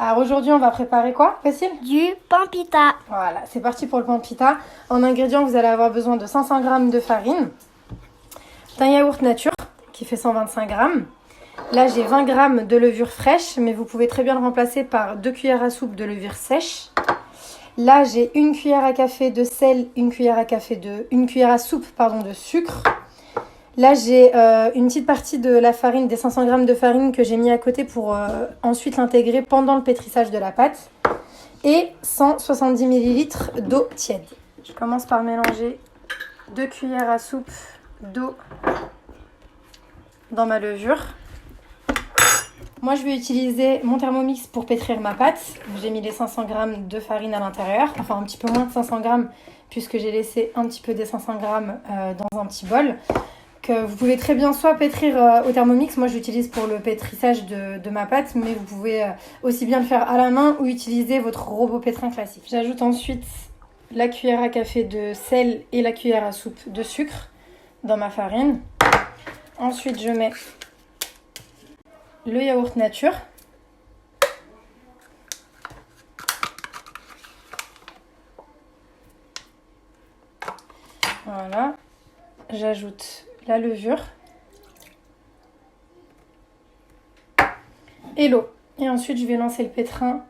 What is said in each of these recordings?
Alors aujourd'hui, on va préparer quoi, Facile? Du pain pita. Voilà, c'est parti pour le pain pita. En ingrédients, vous allez avoir besoin de 500 g de farine, d'un yaourt nature qui fait 125 g. Là, j'ai 20 g de levure fraîche, mais vous pouvez très bien le remplacer par 2 cuillères à soupe de levure sèche. Là, j'ai une cuillère à café de sel, une cuillère à soupe de sucre. Là, j'ai une petite partie de la farine, des 500 g de farine que j'ai mis à côté pour ensuite l'intégrer pendant le pétrissage de la pâte. Et 170 ml d'eau tiède. Je commence par mélanger 2 cuillères à soupe d'eau dans ma levure. Moi, je vais utiliser mon Thermomix pour pétrir ma pâte. J'ai mis les 500 g de farine à l'intérieur, enfin un petit peu moins de 500 g puisque j'ai laissé un petit peu des 500 g dans un petit bol. Que vous pouvez très bien soit pétrir au Thermomix, moi j'utilise pour le pétrissage de ma pâte, mais vous pouvez aussi bien le faire à la main ou utiliser votre robot pétrin classique. J'ajoute ensuite la cuillère à café de sel et la cuillère à soupe de sucre dans ma farine. Ensuite, je mets le yaourt nature. Voilà. J'ajoute la levure et l'eau. Et ensuite, je vais lancer le pétrin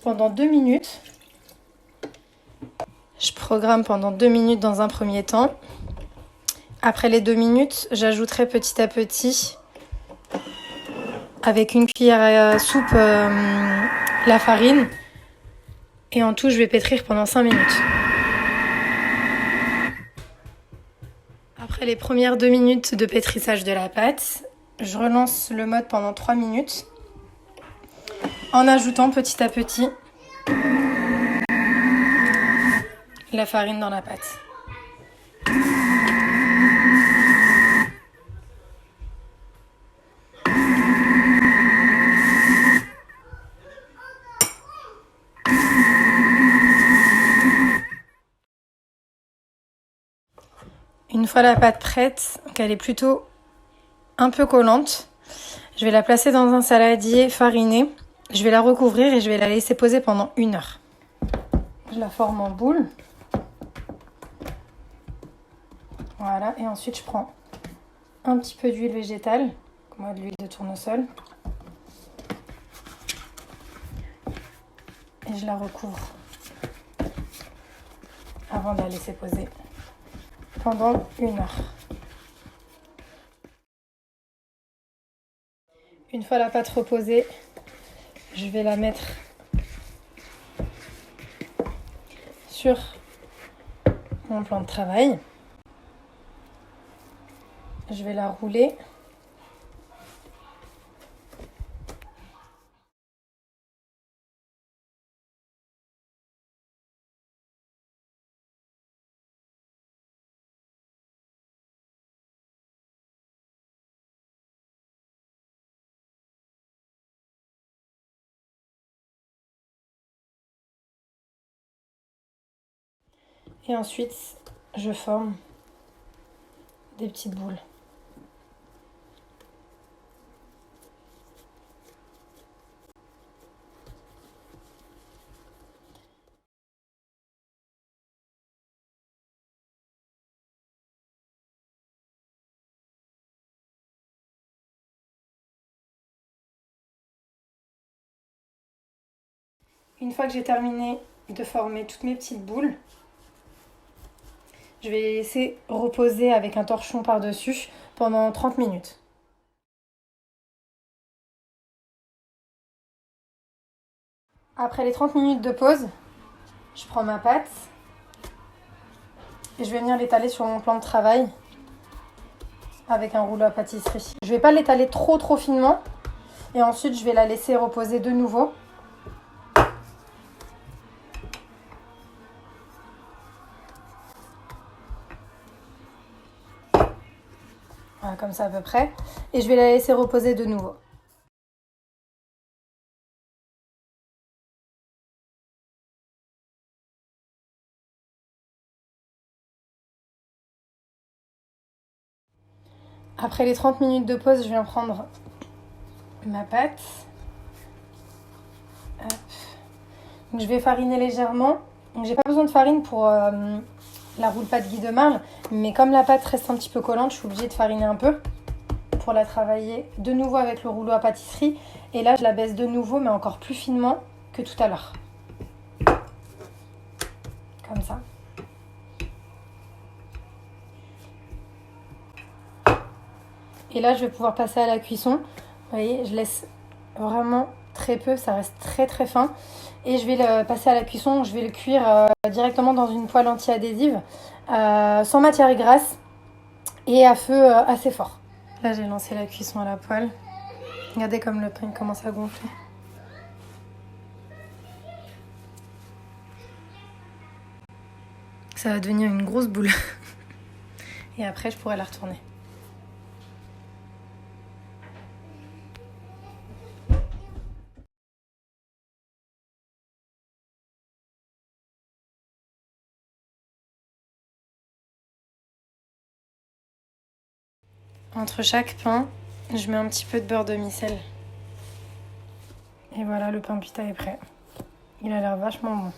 pendant 2 minutes. Je programme pendant 2 minutes dans un premier temps. Après les 2 minutes, j'ajouterai petit à petit avec une cuillère à soupe la farine. Et en tout, je vais pétrir pendant 5 minutes. Après les premières 2 minutes de pétrissage de la pâte, je relance le mode pendant 3 minutes en ajoutant petit à petit la farine dans la pâte. Une fois la pâte prête, qu'elle est plutôt un peu collante, je vais la placer dans un saladier fariné. Je vais la recouvrir et je vais la laisser poser pendant 1 heure. Je la forme en boule. Voilà, et ensuite je prends un petit peu d'huile végétale, comme moi de l'huile de tournesol. Et je la recouvre avant de la laisser poser pendant 1 heure. Une fois la pâte reposée, je vais la mettre sur mon plan de travail. Je vais la rouler. Et ensuite, je forme des petites boules. Une fois que j'ai terminé de former toutes mes petites boules, je vais les laisser reposer avec un torchon par-dessus pendant 30 minutes. Après les 30 minutes de pause, je prends ma pâte et je vais venir l'étaler sur mon plan de travail avec un rouleau à pâtisserie. Je ne vais pas l'étaler trop finement et ensuite je vais la laisser reposer de nouveau. Voilà, comme ça à peu près. Et je vais la laisser reposer de nouveau. Après les 30 minutes de pause, je viens prendre ma pâte. Donc, je vais fariner légèrement. Donc, j'ai pas besoin de farine pour la roule-pâte Guy de Marle, mais comme la pâte reste un petit peu collante, je suis obligée de fariner un peu pour la travailler de nouveau avec le rouleau à pâtisserie. Et là, je la baisse de nouveau, mais encore plus finement que tout à l'heure. Comme ça. Et là, je vais pouvoir passer à la cuisson. Vous voyez, je laisse vraiment très peu, ça reste très très fin. Et je vais le passer à la cuisson, je vais le cuire directement dans une poêle anti-adhésive, sans matière grasse et à feu assez fort. Là, j'ai lancé la cuisson à la poêle. Regardez comme le pain commence à gonfler. Ça va devenir une grosse boule. Et après, je pourrai la retourner. Entre chaque pain, je mets un petit peu de beurre demi-sel. Et voilà, le pain pita est prêt. Il a l'air vachement bon.